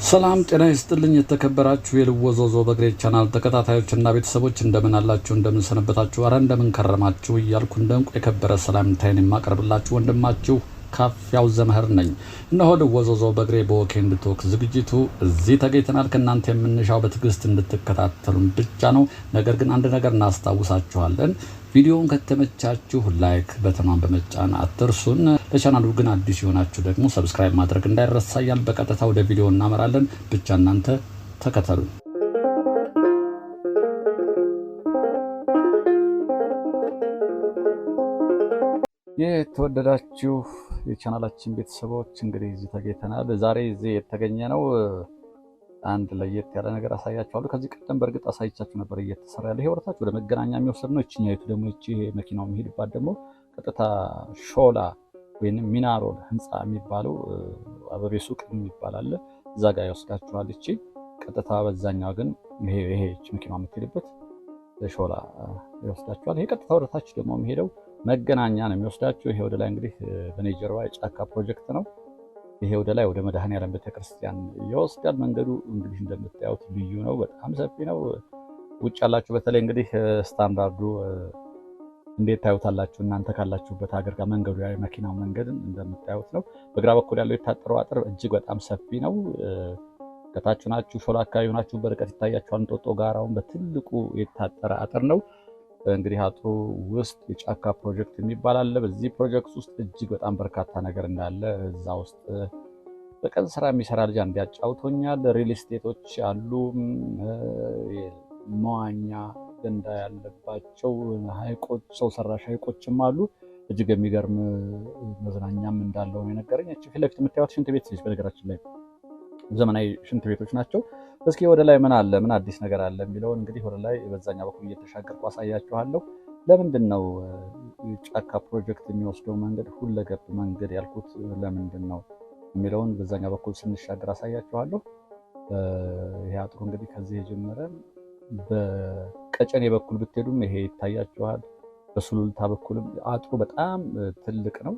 ሰላም ጤና ይስጥልኝ የተከበራችሁ የልወዞዞ በግሬ ቻናል ተከታታዮችና ቤተሰቦች እንደምን አላችሁ እንደምን ሰነበታችሁ አረ እንደምን ከረማችሁ እያልኩ እንደንቁ የከበረ ሰላምታዬን የማቀርብላችሁ ወንድማችሁ ካፊያው ዘመህር ነኝ። እነሆ ልወዞዞ በግሬ በወኬንድ ቶክ ዝግጅቱ እዚህ ተገኝተናል። ከእናንተ የምንሻው በትዕግስት እንድትከታተሉን ብቻ ነው። ነገር ግን አንድ ነገር እናስታውሳችኋለን። ቪዲዮውን ከተመቻችሁ ላይክ በተኗን በመጫን አትርሱን። ለቻናሉ ግን አዲስ የሆናችሁ ደግሞ ሰብስክራይብ ማድረግ እንዳይረሳ እያልን በቀጥታ ወደ ቪዲዮ እናመራለን። ብቻ እናንተ ተከተሉ። የተወደዳችሁ የቻናላችን ቤተሰቦች እንግዲህ እዚህ ተገኝተናል። ዛሬ እዚህ የተገኘ ነው አንድ ለየት ያለ ነገር አሳያችኋለሁ። ከዚህ ቀደም በእርግጥ አሳይቻችሁ ነበር እየተሰራ ያለ ይሄ ወርታችሁ ወደ መገናኛ የሚወስድ ነው። እቺኛይቱ ደግሞ እቺ መኪናው የሚሄድባት ደግሞ ቀጥታ ሾላ ወይንም ሚናሮል ህንፃ የሚባለው አበቤ ሱቅ የሚባል አለ እዛ ጋር ይወስዳችኋል። እቺ ቀጥታ በዛኛው ግን ይሄ እቺ መኪናው የምትሄድበት ሾላ ይወስዳችኋል። ይሄ ቀጥታ ወደታች ደግሞ የሚሄደው መገናኛ ነው የሚወስዳችሁ። ይሄ ወደ ላይ እንግዲህ በኔ ጀርባ የጫካ ፕሮጀክት ነው። ይሄ ወደ ላይ ወደ መድኃኔዓለም ቤተክርስቲያን ይወስዳል። መንገዱ እንግዲህ እንደምታዩት ልዩ ነው፣ በጣም ሰፊ ነው። ውጭ ያላችሁ በተለይ እንግዲህ ስታንዳርዱ እንዴት ታዩታላችሁ እናንተ ካላችሁበት ሀገር ጋር መንገዱ ያ መኪናው መንገድ እንደምታዩት ነው። በግራ በኩል ያለው የታጠረው አጥር እጅግ በጣም ሰፊ ነው። ከታች ናችሁ ሾላ አካባቢ ናችሁ በርቀት ይታያችኋል። እንጦጦ ጋራውን በትልቁ የታጠረ አጥር ነው። እንግዲህ አጥሩ ውስጥ የጫካ ፕሮጀክት የሚባል አለ። በዚህ ፕሮጀክት ውስጥ እጅግ በጣም በርካታ ነገር እንዳለ እዛ ውስጥ በቀን ስራ የሚሰራ ልጅ እንዲያጫውቶኛል። ሪል ስቴቶች አሉ፣ መዋኛ ገንዳ ያለባቸው ሐይቆች፣ ሰው ሰራሽ ሐይቆችም አሉ። እጅግ የሚገርም መዝናኛም እንዳለው ነው የነገረኝ። እቺ ፊት ለፊት የምታዩት ሽንት ቤት ነች። በነገራችን ላይ ዘመናዊ ሽንት ቤቶች ናቸው። እስኪ ወደ ላይ ምን አለ ምን አዲስ ነገር አለ የሚለውን እንግዲህ ወደ ላይ በዛኛ በኩል እየተሻገርኩ አሳያችኋለሁ። ለምንድን ነው ጫካ ፕሮጀክት የሚወስደው መንገድ ሁለገብ መንገድ ያልኩት ለምንድን ነው የሚለውን በዛኛ በኩል ስንሻገር አሳያችኋለሁ። ይሄ አጥሩ እንግዲህ ከዚህ የጀመረ በቀጨኔ በኩል ብትሄዱም ይሄ ይታያችኋል። በሱሉልታ በኩልም አጥሩ በጣም ትልቅ ነው።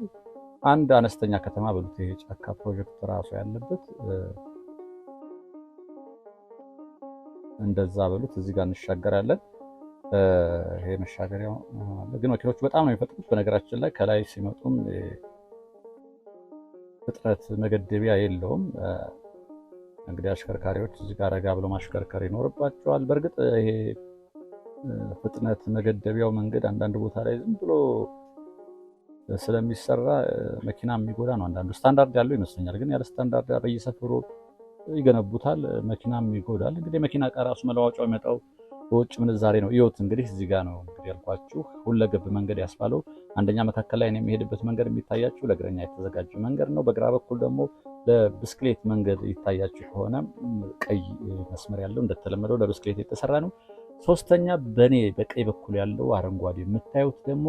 አንድ አነስተኛ ከተማ በሉት ይሄ ጫካ ፕሮጀክት ራሱ ያለበት እንደዛ በሉት። እዚህ ጋር እንሻገራለን። ይሄ መሻገሪያው ግን መኪኖቹ በጣም ነው የሚፈጥኑት። በነገራችን ላይ ከላይ ሲመጡም ፍጥነት መገደቢያ የለውም። እንግዲህ አሽከርካሪዎች እዚህ ጋር ረጋ ብለው ማሽከርከር ይኖርባቸዋል። በእርግጥ ይሄ ፍጥነት መገደቢያው መንገድ አንዳንድ ቦታ ላይ ዝም ብሎ ስለሚሰራ መኪና የሚጎዳ ነው። አንዳንዱ ስታንዳርድ ያለው ይመስለኛል፣ ግን ያለ ስታንዳርድ በየሰፈሩ ይገነቡታል፣ መኪናም ይጎዳል። እንግዲህ መኪና ዕቃ ራሱ መለዋወጫው የሚመጣው በውጭ ምንዛሬ ነው። ይወት እንግዲህ እዚህ ጋር ነው እንግዲህ ያልኳችሁ ሁለገብ መንገድ ያስባለው። አንደኛ መካከል ላይ የሚሄድበት መንገድ የሚታያችሁ ለእግረኛ የተዘጋጀ መንገድ ነው። በግራ በኩል ደግሞ ለብስክሌት መንገድ ይታያችሁ ከሆነ ቀይ መስመር ያለው እንደተለመደው ለብስክሌት የተሰራ ነው። ሶስተኛ በቀኝ በኩል ያለው አረንጓዴ የምታዩት ደግሞ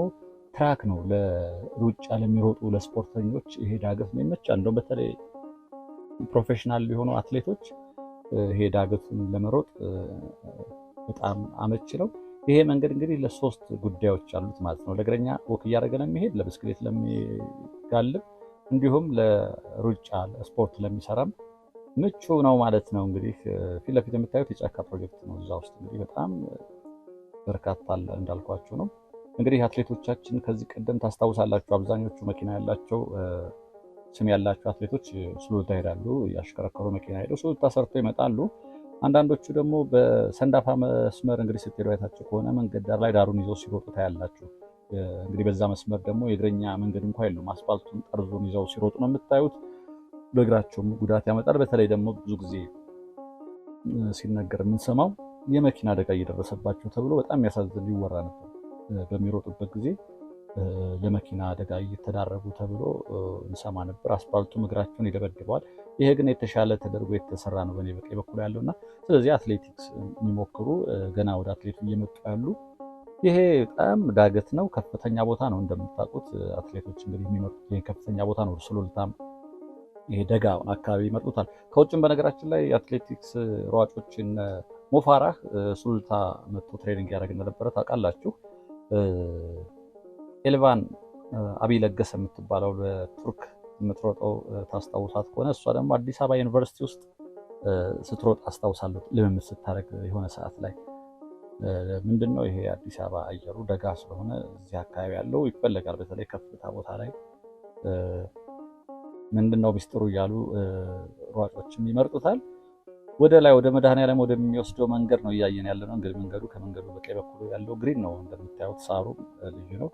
ትራክ ነው። ለሩጫ ለሚሮጡ ለስፖርተኞች ይሄ ዳገት ነው ይመቻል። እንደውም በተለይ ፕሮፌሽናል የሆኑ አትሌቶች ይሄ ዳገቱን ለመሮጥ በጣም አመቺ ነው። ይሄ መንገድ እንግዲህ ለሶስት ጉዳዮች አሉት ማለት ነው። ለእግረኛ ወክ እያደረገ ለሚሄድ፣ ለብስክሌት ለሚጋልብ፣ እንዲሁም ለሩጫ ለስፖርት ለሚሰራም ምቹ ነው ማለት ነው። እንግዲህ ፊት ለፊት የምታዩት የጫካ ፕሮጀክት ነው። እዛ ውስጥ እንግዲህ በጣም በርካታ አለ እንዳልኳችሁ ነው። እንግዲህ አትሌቶቻችን ከዚህ ቀደም ታስታውሳላችሁ፣ አብዛኞቹ መኪና ያላቸው ስም ያላቸው አትሌቶች ሱሉልታ ይሄዳሉ። ያሽከረከሩ መኪና ሄደው ሱሉልታ ሰርተው ይመጣሉ። አንዳንዶቹ ደግሞ በሰንዳፋ መስመር እንግዲህ ስትሄዱ አይታችሁ ከሆነ መንገድ ዳር ላይ ዳሩን ይዘው ሲሮጡ ታያላችሁ። እንግዲህ በዛ መስመር ደግሞ የእግረኛ መንገድ እንኳን የለውም። አስፋልቱን ጠርዙን ይዘው ሲሮጡ ነው የምታዩት። በእግራቸውም ጉዳት ያመጣል። በተለይ ደግሞ ብዙ ጊዜ ሲነገር የምንሰማው የመኪና አደጋ እየደረሰባቸው ተብሎ በጣም ያሳዝን ይወራ ነበር። በሚሮጡበት ጊዜ ለመኪና አደጋ እየተዳረጉ ተብሎ እንሰማ ነበር። አስፋልቱም እግራቸውን ይደበድበዋል። ይሄ ግን የተሻለ ተደርጎ የተሰራ ነው በኔ በቀኝ በኩል ያለውና ስለዚህ አትሌቲክስ የሚሞክሩ ገና ወደ አትሌቱ እየመጡ ያሉ ይሄ በጣም ዳገት ነው፣ ከፍተኛ ቦታ ነው። እንደምታውቁት አትሌቶች እንግዲህ የሚመጡት ይሄ ከፍተኛ ቦታ ነው። ሱሉልታም ይሄ ደጋ አካባቢ ይመጡታል። ከውጭም በነገራችን ላይ አትሌቲክስ ሯጮችን ሞፋራህ ሱሉልታ መጥቶ ትሬኒንግ ያደርግ እንደነበረ ታውቃላችሁ። ኤልቫን አቢ ለገሰ የምትባለው በቱርክ የምትሮጠው ታስታውሳት ከሆነ እሷ ደግሞ አዲስ አበባ ዩኒቨርሲቲ ውስጥ ስትሮጥ አስታውሳለሁ። ልምምድ ስታደርግ የሆነ ሰዓት ላይ ምንድነው ይሄ አዲስ አበባ አየሩ ደጋ ስለሆነ እዚህ አካባቢ ያለው ይፈለጋል። በተለይ ከፍታ ቦታ ላይ ምንድነው ሚስጥሩ እያሉ ሯጮችም ይመርጡታል። ወደ ላይ ወደ መድኃኔዓለም ወደሚወስደው መንገድ ነው እያየን ያለ ነው። እንግዲህ መንገዱ ከመንገዱ በቀኝ በኩል ያለው ግሪን ነው እንደምታዩት፣ ሳሩ ልዩ ነው።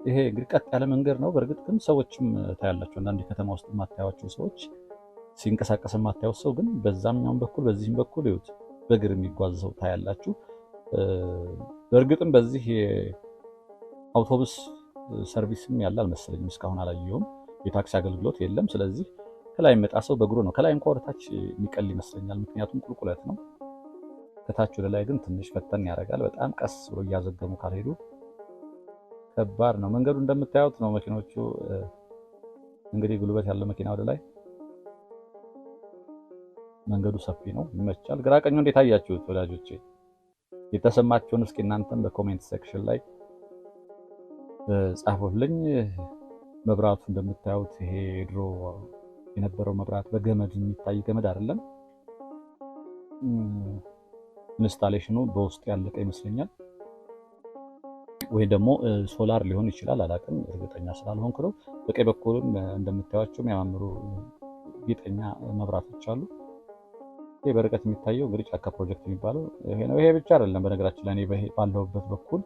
ይሄ እንግዲህ ቀጥ ያለ መንገድ ነው። በእርግጥ ግን ሰዎችም ታያላችሁ። አንዳንድ ከተማ ውስጥ የማታያቸው ሰዎች ሲንቀሳቀስ የማታዩት ሰው ግን በዛኛውም በኩል በዚህም በኩል ይሁት በእግር የሚጓዝ ሰው ታያላችሁ። በእርግጥም በዚህ አውቶቡስ ሰርቪስም ያለ አልመሰለኝም፣ እስካሁን አላየሁም። የታክሲ አገልግሎት የለም። ስለዚህ ከላይ የሚመጣ ሰው በእግሩ ነው። ከላይ እንኳን ወደ ታች የሚቀል ይመስለኛል፣ ምክንያቱም ቁልቁለት ነው። ከታች ወደ ላይ ግን ትንሽ ፈተን ያደርጋል። በጣም ቀስ ብሎ እያዘገሙ ካልሄዱ ከባድ ነው። መንገዱ እንደምታዩት ነው። መኪኖቹ እንግዲህ ጉልበት ያለው መኪና ወደ ላይ፣ መንገዱ ሰፊ ነው፣ ይመቻል። ግራ ቀኙ እንዴት አያችሁት ወዳጆቼ? የተሰማችሁን እስኪ እናንተም በኮሜንት ሴክሽን ላይ ጻፉልኝ። መብራቱ እንደምታዩት ይሄ ድሮ የነበረው መብራት በገመድ የሚታይ ገመድ አይደለም። ኢንስታሌሽኑ በውስጥ ያለቀ ይመስለኛል፣ ወይ ደግሞ ሶላር ሊሆን ይችላል፣ አላውቅም፣ እርግጠኛ ስላልሆንኩ ነው። በቀኝ በኩልም እንደምታዩቸው የሚያማምሩ ጌጠኛ መብራቶች አሉ። ይሄ በርቀት የሚታየው እንግዲህ ጫካ ፕሮጀክት የሚባለው ይሄ ነው። ይሄ ብቻ አይደለም፣ በነገራችን ላይ እኔ ባለሁበት በኩል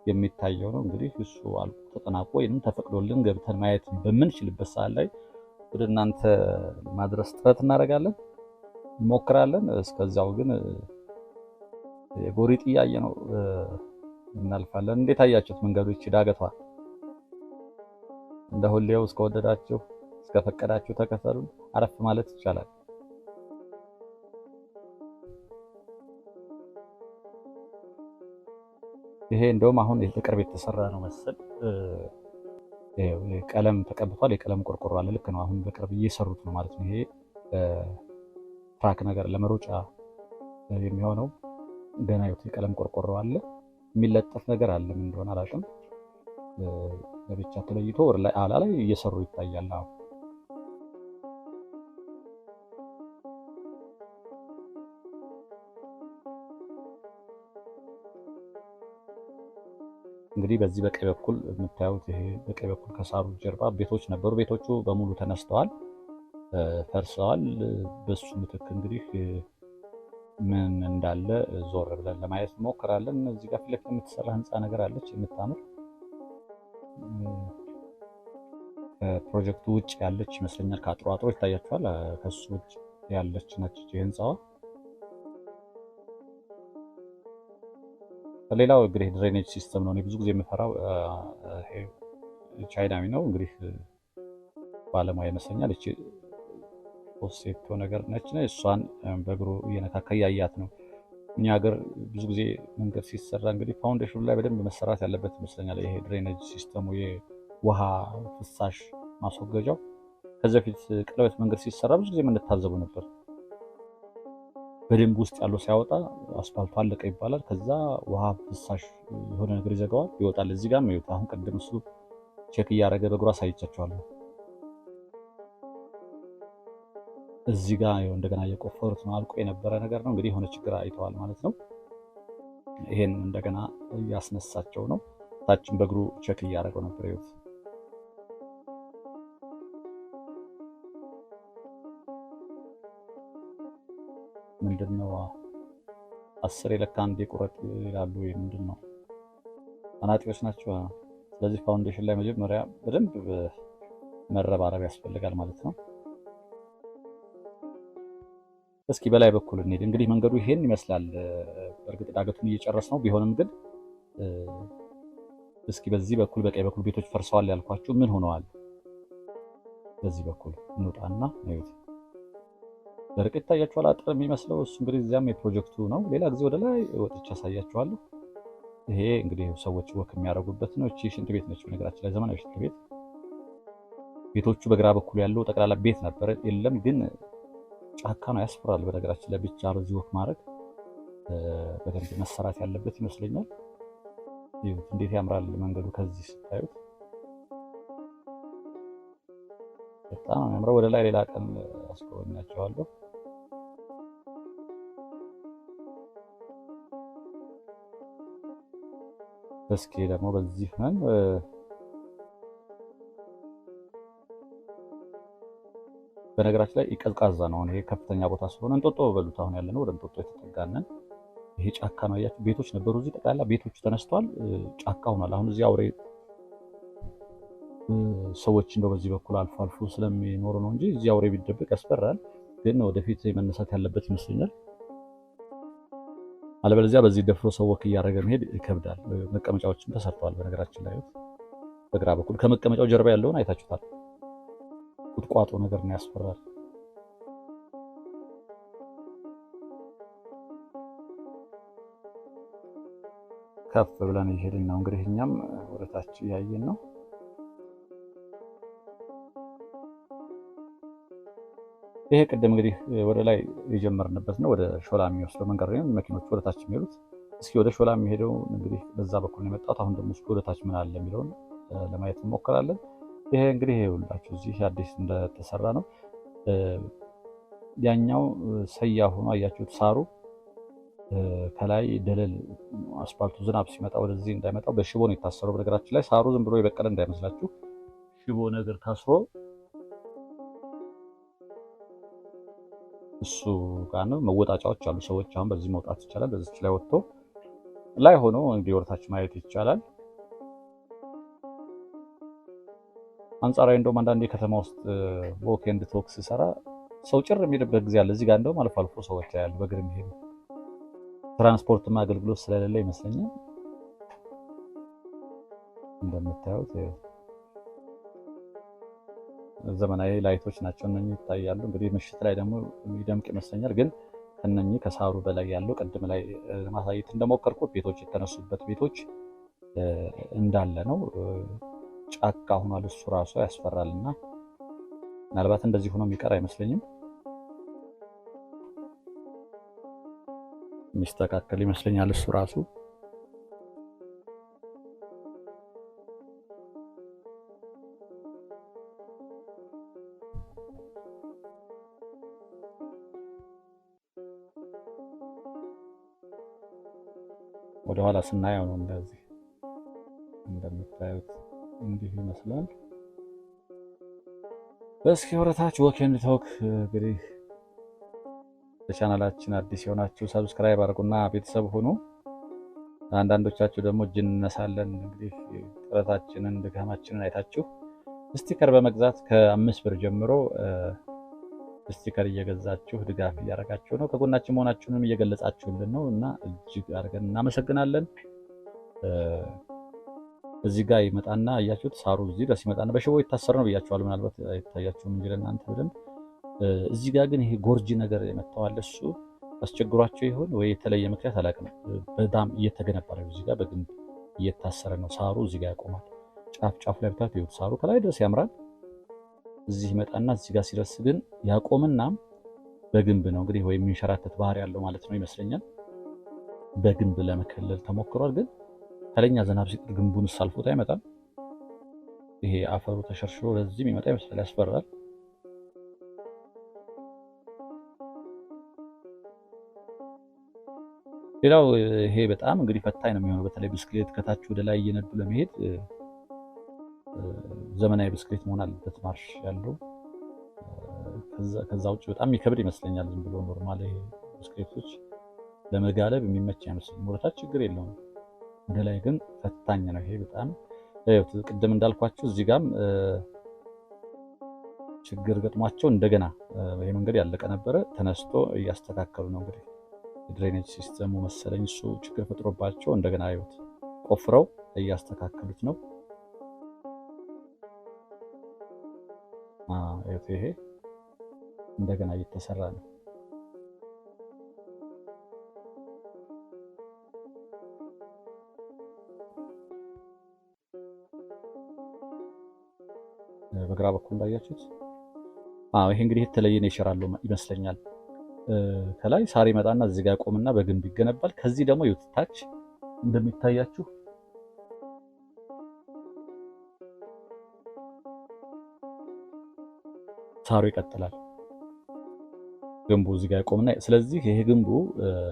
የሚታየው ነው። እንግዲህ እሱ አልቆ ተጠናቆ ወይንም ተፈቅዶልን ገብተን ማየት በምንችልበት ሰዓት ላይ ወደ እናንተ ማድረስ ጥረት እናደርጋለን፣ እንሞክራለን። እስከዛው ግን የጎሪጥ እያየ ነው እናልፋለን። እንዴት አያችሁት? መንገዶች ዳገቷ እንደ ሁሌው እስከወደዳችሁ እስከፈቀዳችሁ ተከተሉ። አረፍ ማለት ይቻላል። ይሄ እንደውም አሁን በቅርብ የተሰራ ነው መሰል። ቀለም ተቀብቷል። የቀለም ቆርቆሮ አለ። ልክ ነው። አሁን በቅርብ እየሰሩት ነው ማለት ነው። ይሄ ትራክ ነገር ለመሮጫ የሚሆነው ገና የቀለም ቆርቆሮ አለ። የሚለጠፍ ነገር አለ፣ ምን እንደሆነ አላውቅም። ለብቻ ተለይቶ ወር ላይ አላ ላይ እየሰሩ ይታያል። አሁን እንግዲህ በዚህ በቀኝ በኩል የምታዩት ይሄ በቀኝ በኩል ከሳሩ ጀርባ ቤቶች ነበሩ። ቤቶቹ በሙሉ ተነስተዋል፣ ፈርሰዋል። በሱ ምትክ እንግዲህ ምን እንዳለ ዞር ብለን ለማየት እንሞክራለን። እዚህ ጋር ፊት ለፊት የምትሰራ ህንፃ ነገር አለች የምታምር። ከፕሮጀክቱ ውጭ ያለች ይመስለኛል። ከአጥሮ አጥሮ ይታያቸዋል። ከሱ ውጭ ያለች ነች ህንፃዋ። ሌላው እንግዲህ ድሬኔጅ ሲስተም ነው። እኔ ብዙ ጊዜ የምፈራው ቻይናዊ ነው እንግዲህ ባለሙያ ይመስለኛል። እቺ ፖሴቶ ነገር ነች። እሷን በእግሩ እየነካካ እያያት ነው። እኛ ሀገር ብዙ ጊዜ መንገድ ሲሰራ እንግዲህ ፋውንዴሽኑ ላይ በደንብ መሰራት ያለበት ይመስለኛል። ይሄ ድሬኔጅ ሲስተሙ የውሃ ፍሳሽ ማስወገጃው ከዚህ በፊት ቀለበት መንገድ ሲሰራ ብዙ ጊዜ የምንታዘቡ ነበር። በደንብ ውስጥ ያለው ሲያወጣ አስፋልቱ አለቀ ይባላል። ከዛ ውሃ ፍሳሽ የሆነ ነገር ይዘጋዋል፣ ይወጣል። እዚህ ጋር ነው። አሁን ቅድም እሱ ቼክ እያደረገ በእግሩ አሳይቻቸዋለሁ። እዚህ ጋር እንደገና እየቆፈሩት ነው። አልቆ የነበረ ነገር ነው እንግዲህ የሆነ ችግር አይተዋል ማለት ነው። ይሄን እንደገና እያስነሳቸው ነው። ታችን በእግሩ ቼክ እያደረገው ነበር። ይሁት ምንድነው 10 የለካ አንዴ ቁረጥ ይላሉ። ወይ ምንድነው? አናጢዎች ናቸው። ስለዚህ ፋውንዴሽን ላይ መጀመሪያ በደንብ መረባረብ ያስፈልጋል ማለት ነው። እስኪ በላይ በኩል እንሂድ። እንግዲህ መንገዱ ይሄን ይመስላል። በእርግጥ ዳገቱን እየጨረስ ነው። ቢሆንም ግን እስኪ በዚህ በኩል በቀኝ በኩል ቤቶች ፈርሰዋል ያልኳችሁ ምን ሆነዋል? በዚህ በኩል እንውጣና እዩት። በርቀት ታያችኋል አጥር የሚመስለው እሱ እንግዲህ እዚያም የፕሮጀክቱ ነው። ሌላ ጊዜ ወደ ላይ ወጥቼ አሳያችኋለሁ። ይሄ እንግዲህ ሰዎች ወክ የሚያደርጉበት ነው። እቺ ሽንት ቤት ነች። በነገራችን ላይ ዘመናዊ ሽንት ቤት። ቤቶቹ በግራ በኩል ያለው ጠቅላላ ቤት ነበረ፣ የለም ግን ጫካ ነው፣ ያስፈራል። በነገራችን ላይ ብቻ በዚህ ወክ ማድረግ በደንብ መሰራት ያለበት ይመስለኛል። ይሁት እንዴት ያምራል መንገዱ ከዚህ ስታዩት በጣም ያምራል። ወደ ላይ ሌላ ቀን አስጎበኛቸዋለሁ። እስኪ ደግሞ በዚህ ነን። በነገራችን ላይ ቀዝቃዛ ነው። አሁን ይሄ ከፍተኛ ቦታ ስለሆነ እንጦጦ በሉት። አሁን ያለነው ወደ እንጦጦ የተጠጋነን። ይሄ ጫካ ነው። አያችሁ ቤቶች ነበሩ እዚህ ጠቅላላ ቤቶቹ ተነስተዋል፣ ጫካ ሆኗል። አሁን እዚህ አውሬ ሰዎች እንደው በዚህ በኩል አልፎ አልፎ ስለሚኖሩ ነው እንጂ እዚህ አውሬ ቢደበቅ ያስፈራል። ግን ወደፊት መነሳት ያለበት ይመስለኛል። አለበለዚያ በዚህ ደፍሮ ሰው ወክ እያደረገ መሄድ ይከብዳል። መቀመጫዎችም ተሰርተዋል። በነገራችን ላይ በግራ በኩል ከመቀመጫው ጀርባ ያለውን አይታችሁታል። ቁጥቋጦ ነገር ነው፣ ያስፈራል። ከፍ ብለን እየሄድን ነው እንግዲህ እኛም ወደታች እያየን ነው። ይሄ ቅድም እንግዲህ ወደ ላይ የጀመርንበት ነው። ወደ ሾላ የሚወስደው መንገድ ነው። መኪኖቹ ወደታች የሚሄዱት። እስኪ ወደ ሾላ የሚሄደው እንግዲህ በዛ በኩል ነው የመጣሁት። አሁን ደግሞ ወደታች ምን አለ የሚለውን ለማየት እንሞክራለን። ይሄ እንግዲህ ይሄ ሁላችሁ እዚህ አዲስ እንደተሰራ ነው። ያኛው ሰያ ሆኖ አያችሁት ሳሩ ከላይ ደለል አስፋልቱ ዝናብ ሲመጣ ወደዚህ እንዳይመጣው በሽቦ ነው የታሰረው። በነገራችን ላይ ሳሩ ዝም ብሎ የበቀለ እንዳይመስላችሁ ሽቦ ነገር ታስሮ እሱ ጋር ነው። መወጣጫዎች አሉ። ሰዎች አሁን በዚህ መውጣት ይቻላል። በዚች ላይ ወጥቶ ላይ ሆኖ እንግዲህ ወርታች ማየት ይቻላል። አንጻራዊ እንደውም አንዳንዴ ከተማ ውስጥ ዎክ ኤንድ ቶክ ሲሰራ ሰው ጭር የሚልበት ጊዜ አለ። እዚህ ጋር እንደውም አልፎ አልፎ ሰዎች ያሉ በእግር የሚሄዱ ትራንስፖርትም አገልግሎት ስለሌለ ይመስለኛል። እንደምታዩት ዘመናዊ ላይቶች ናቸው እነኚህ ይታያሉ። እንግዲህ ምሽት ላይ ደግሞ የሚደምቅ ይመስለኛል። ግን ከነኚህ ከሳሩ በላይ ያለው ቅድም ላይ ማሳየት እንደሞከርኩት ቤቶች የተነሱበት ቤቶች እንዳለ ነው። ጫካ ሆኗል። እሱ ራሱ ያስፈራልና ምናልባት እንደዚህ ሆኖ የሚቀር አይመስለኝም። የሚስተካከል ይመስለኛል እሱ ራሱ። ወደኋላ ስናየው ነው እንደዚህ እንደምታዩት እንዲህ ይመስላል። እስኪ ወረታች ዎክ ኤንድ ቶክ እንግዲህ ለቻናላችን አዲስ የሆናችሁ ሰብስክራይብ አድርጉና ቤተሰብ ሆኑ። አንዳንዶቻችሁ ደግሞ እጅ እንነሳለን እንግዲህ ጥረታችንን ድካማችንን አይታችሁ ስቲከር በመግዛት ከ5 ብር ጀምሮ ስቲከር እየገዛችሁ ድጋፍ እያደረጋችሁ ነው። ከጎናችን መሆናችሁንም እየገለጻችሁልን ነው እና እጅግ አድርገን እናመሰግናለን። እዚህ ጋር ይመጣና አያችሁት ሳሩ እዚህ ጋር ሲመጣና በሽቦ ይታሰር ነው ብያችኋል። ምናልባት አይታያችሁም እንጂ ለእናንተ በደንብ እዚህ ጋር ግን ይሄ ጎርጂ ነገር የመጣዋል። እሱ አስቸግሯቸው ይሆን ወይ የተለየ ምክንያት አላውቅም። በጣም እየተገነባ ነው። እዚህ ጋር በግንብ እየታሰረ ነው። ሳሩ እዚህ ጋር ያቆማል። ጫፍ ጫፍ ላይ ብታዩት ይሁት ሳሩ ከላይ ድረስ ያምራል። እዚህ ይመጣና እዚህ ጋር ሲደርስ ግን ያቆምና በግንብ ነው እንግዲህ ወይ የሚንሸራተት ባህሪ ያለው ማለት ነው ይመስለኛል። በግንብ ለመከለል ተሞክሯል። ግን ከለኛ ዝናብ ሲጥል ግንቡን ሳልፎት አይመጣም። ይሄ አፈሩ ተሸርሽሮ ወደዚህ የሚመጣ ይመስላል። ያስፈራል። ሌላው ይሄ በጣም እንግዲህ ፈታኝ ነው የሚሆነው። በተለይ ብስክሌት ከታች ወደ ላይ እየነዱ ለመሄድ ዘመናዊ ብስክሌት መሆን አለበት ማርሽ ያለው። ከዛ ውጭ በጣም የሚከብድ ይመስለኛል። ዝም ብሎ ኖርማል ይሄ ብስክሌቶች ለመጋለብ የሚመች አይመስልም። ወደታች ችግር የለውም፣ ወደ ላይ ግን ፈታኝ ነው። ይሄ በጣም ቅድም እንዳልኳችሁ እዚህ ጋም ችግር ገጥሟቸው እንደገና ይሄ መንገድ ያለቀ ነበረ ተነስቶ እያስተካከሉ ነው እንግዲህ የድሬኔጅ ሲስተሙ መሰለኝ እሱ ችግር ፈጥሮባቸው እንደገና አይወት ቆፍረው እያስተካከሉት ነው። ይሄ እንደገና እየተሰራ ነው። በግራ በኩል እንዳያችሁት ይሄ እንግዲህ የተለየ ኔቸር አለው ይመስለኛል። ከላይ ሳር ይመጣና እዚህ ጋር ያቆምና በግንብ ይገነባል። ከዚህ ደግሞ ታች እንደሚታያችሁ ሳሩ ይቀጥላል። ግንቡ እዚህ ጋር ያቆምና ስለዚህ ይሄ ግንቡ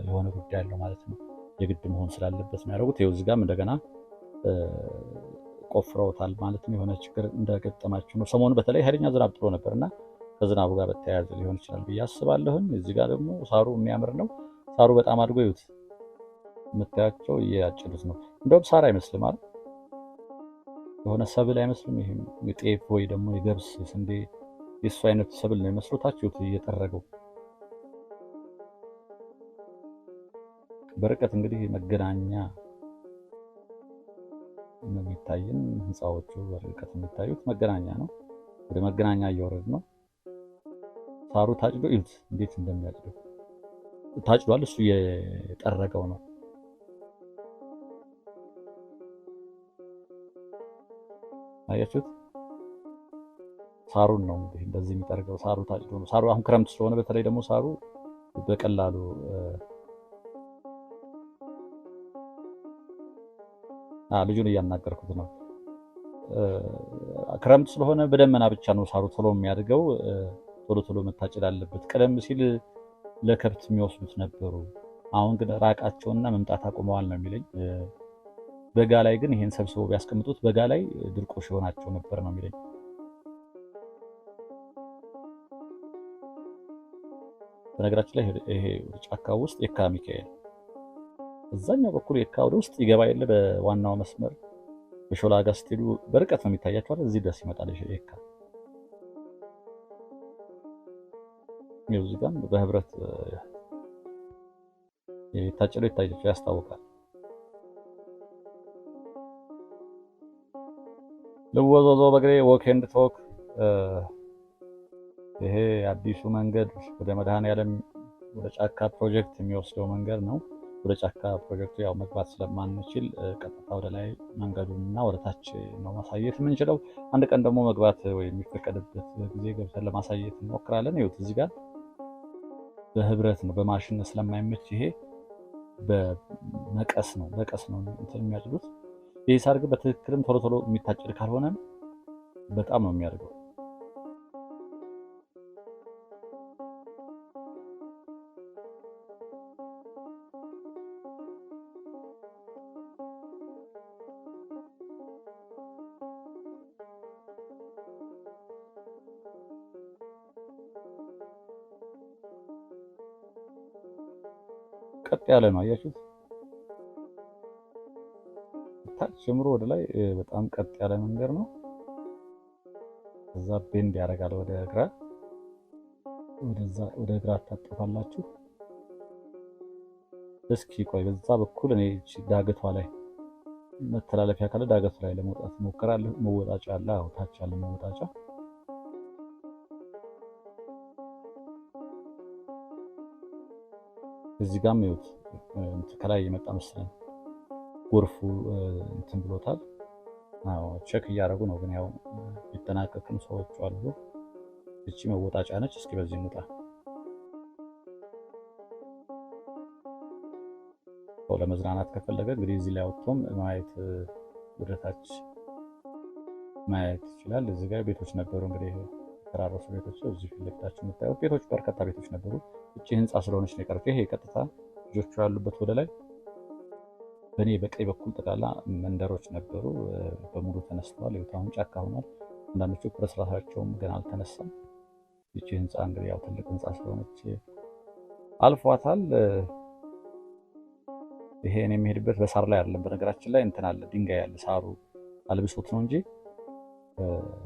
የሆነ ጉዳይ አለው ማለት ነው። የግድ መሆን ስላለበት የሚያደርጉት ይኸው እዚህ ጋርም እንደገና ቆፍረውታል ማለት ነው። የሆነ ችግር እንደገጠማቸው ነው። ሰሞኑን በተለይ ኃይለኛ ዝናብ ጥሎ ነበርና ከዝናቡ ጋር በተያያዘ ሊሆን ይችላል ብዬ አስባለሁኝ። እዚህ ጋር ደግሞ ሳሩ የሚያምር ነው። ሳሩ በጣም አድጎ ይዩት፣ የምታያቸው እያጨዱት ነው። እንደውም ሳር አይመስልም አይደል? የሆነ ሰብል አይመስልም። ይሄ የጤፍ ወይ ደግሞ የገብስ ስንዴ የሱ አይነት ሰብል ነው የሚመስለው። ታችሁት እየጠረገው በርቀት እንግዲህ መገናኛ ነው የሚታየን። ህንፃዎቹ በርቀት የሚታዩት መገናኛ ነው። ወደ መገናኛ እየወረድ ነው። ሳሩ ታጭዶ ይዩት እንዴት እንደሚያጭደው ታጭዷል። እሱ የጠረገው ነው። አያችሁት? ሳሩን ነው እንግዲህ እንደዚህ የሚጠርገው። ሳሩ ታጭዶ ነው። ሳሩ አሁን ክረምት ስለሆነ በተለይ ደግሞ ሳሩ በቀላሉ ልጁን እያናገርኩት ነው። ክረምት ስለሆነ በደመና ብቻ ነው ሳሩ ቶሎ የሚያድገው። ቶሎ ቶሎ መታጨድ አለበት። ቀደም ሲል ለከብት የሚወስዱት ነበሩ። አሁን ግን ራቃቸውና መምጣት አቁመዋል ነው የሚለኝ። በጋ ላይ ግን ይሄን ሰብስበው ቢያስቀምጡት በጋ ላይ ድርቆሽ ይሆናቸው ነበር ነው የሚለኝ። በነገራችን ላይ ይሄ ጫካ ውስጥ የካ ሚካኤል እዛኛው በኩል የካ ወደ ውስጥ ይገባ የለ በዋናው መስመር በሾላ ጋር ስትሄዱ በርቀት ነው የሚታያቸዋል። እዚህ ድረስ ይመጣል የካ። እዚህ ጋር በህብረት የታጨደው ይታያቸው ያስታውቃል። ልወዞዞ በእግሬ ወክ ኤንድ ቶክ። ይሄ አዲሱ መንገድ ወደ መድኃኔዓለም ወደ ጫካ ፕሮጀክት የሚወስደው መንገድ ነው። ወደ ጫካ ፕሮጀክቱ ያው መግባት ስለማንችል ቀጥታ ወደ ላይ መንገዱንና ወደ ታች ነው ማሳየት የምንችለው። አንድ ቀን ደግሞ መግባት ወይ የሚፈቀድበት ጊዜ ገብተን ለማሳየት እንሞክራለን። ይኸውት እዚህ ጋር በህብረት ነው፣ በማሽን ስለማይመች ይሄ በመቀስ ነው እንትን የሚያጭዱት። ይህ ሳር ግን በትክክልም ቶሎ ቶሎ የሚታጨድ ካልሆነ በጣም ነው የሚያደርገው። ቀጥ ያለ ነው አያችሁት? ታች ጀምሮ ወደ ላይ በጣም ቀጥ ያለ መንገድ ነው። ከዛ ቤንድ ያደርጋል ወደ ግራ፣ ወደ ግራ ታጠፋላችሁ። እስኪ ቆይ በዛ በኩል እኔ ዳገቷ ላይ መተላለፊያ ካለ ዳገቱ ላይ ለመውጣት ሞክራለሁ። መወጣጫ አለ። አዎ ታች አለ መወጣጫ። እዚህ ጋርም ይኸውት ከላይ የመጣ መሰለኝ ጎርፉ እንትን ብሎታል። አዎ ቼክ እያደረጉ ነው፣ ግን ያው የተጠናቀቅም ሰዎች አሉ። እቺ መወጣጫ ነች። እስኪ በዚህ እንውጣ። ለመዝናናት ከፈለገ እንግዲህ እዚህ ላይ አውጥቶም ማየት ወደታች ማየት ይችላል። እዚህ ጋር ቤቶች ነበሩ እንግዲህ የተራረሱ ቤቶች። እዚህ ፊት ለፊታችሁ የምታዩት ቤቶች በርካታ ቤቶች ነበሩ። እቺ ህንፃ ስለሆነች ነው የቀረችው። ይሄ ቀጥታ ልጆቹ ያሉበት ወደ ላይ በእኔ በቀኝ በኩል ጠቅላላ መንደሮች ነበሩ፣ በሙሉ ተነስተዋል። ይኸው አሁን ጫካ ሆኗል። አንዳንዶቹ ፍርስራሻቸውም ገና አልተነሳም። ይቺ ህንፃ እንግዲህ ያው ትልቅ ህንፃ ስለሆነች አልፏታል። ይሄ እኔ የሚሄድበት በሳር ላይ አይደለም። በነገራችን ላይ እንትን አለ፣ ድንጋይ አለ። ሳሩ አልብሶት ነው እንጂ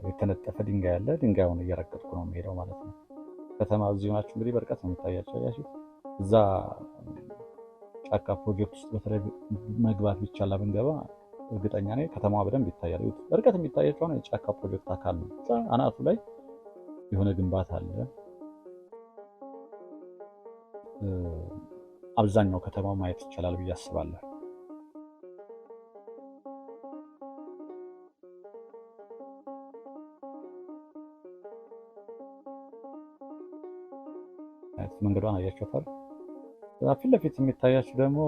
የተነጠፈ ድንጋይ አለ። ድንጋዩን እየረገጥኩ ነው የሚሄደው ማለት ነው። ከተማ እዚሁ ናችሁ እንግዲህ በርቀት ነው የምታያቸው። ያችሁ እዛ ጫካ ፕሮጀክት ውስጥ በተለይ መግባት ቢቻል ብንገባ እርግጠኛ ነኝ ከተማዋ በደንብ ይታያል። በርቀት የሚታያቸው ነው የጫካ ፕሮጀክት አካል ነው። እዛ አናቱ ላይ የሆነ ግንባታ አለ። አብዛኛው ከተማው ማየት ይቻላል ብዬ አስባለሁ። መንገዷን አያችኋታል። ፊት ለፊት የሚታያችሁ ደግሞ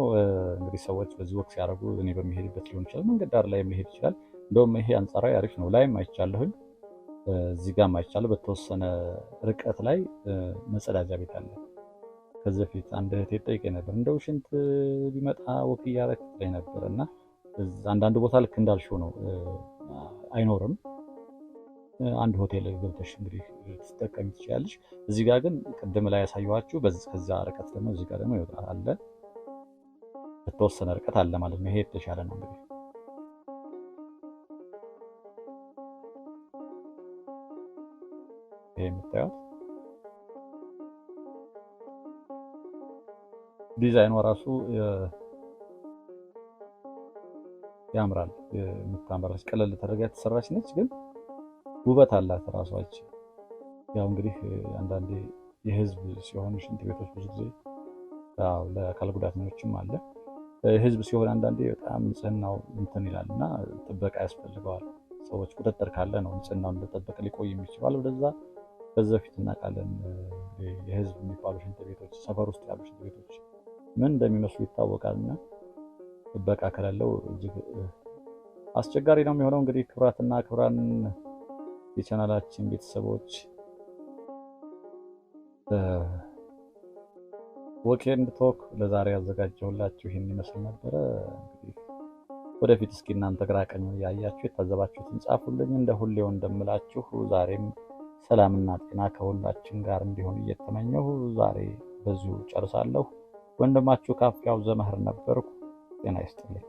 እንግዲህ ሰዎች በዚህ ወቅት ሲያደርጉ እኔ በሚሄድበት ሊሆን ይችላል። መንገድ ዳር ላይ መሄድ ይችላል። እንደውም ይሄ አንጻራዊ አሪፍ ነው። ላይም አይቻለሁኝ፣ እዚህ ጋርም አይቻለሁ። በተወሰነ ርቀት ላይ መጸዳጃ ቤት አለ። ከዚህ በፊት አንድ እህቴ ጠይቀኝ ነበር፣ እንደው ሽንት ቢመጣ ወክ እያደረክ ላይ ነበር እና አንዳንድ ቦታ ልክ እንዳልሽው ነው አይኖርም። አንድ ሆቴል ገብተሽ እንግዲህ ትጠቀሚ ትችላለሽ። እዚህ ጋር ግን ቅድም ላይ ያሳየኋችሁ ከዛ ርቀት ደግሞ እዚህ ጋር ደግሞ አለ፣ በተወሰነ ርቀት አለ ማለት ነው። ይሄ የተሻለ ነው እንግዲህ ይሄ የምታዩት ዲዛይኗ ራሱ ያምራል። የምታምራች ቀለል ተደርጋ የተሰራች ነች፣ ግን ውበት አላት ራሷች። ያው እንግዲህ አንዳንዴ የህዝብ ሲሆን ሽንት ቤቶች ብዙ ጊዜ ያው ለአካል ጉዳተኞችም አለ። ህዝብ ሲሆን አንዳንዴ በጣም ንጽህናው እንትን ይላልና ጥበቃ ያስፈልገዋል። ሰዎች ቁጥጥር ካለ ነው ንጽህናውን እንደጠበቀ ሊቆይ የሚችላል። ወደዛ በዛ ፊት እናውቃለን። የህዝብ የሚባሉ ሽንት ቤቶች፣ ሰፈር ውስጥ ያሉ ሽንት ቤቶች ምን እንደሚመስሉ ይታወቃልና ጥበቃ ከሌለው እጅግ አስቸጋሪ ነው የሚሆነው። እንግዲህ ክቡራትና ክቡራን የቻናላችን ቤተሰቦች ዊኬንድ ቶክ ለዛሬ ያዘጋጀሁላችሁ ይህን ይመስል ነበረ። እንግዲህ ወደፊት እስኪ እናንተ ግራ ቀኝ ያያችሁ የታዘባችሁትን ጻፉልኝ። እንደ ሁሌው እንደምላችሁ ዛሬም ሰላምና ጤና ከሁላችን ጋር እንዲሆን እየተመኘሁ ዛሬ በዚሁ ጨርሳለሁ። ወንድማችሁ ካፊያው ዘመህር ነበርኩ። ጤና ይስጥልኝ።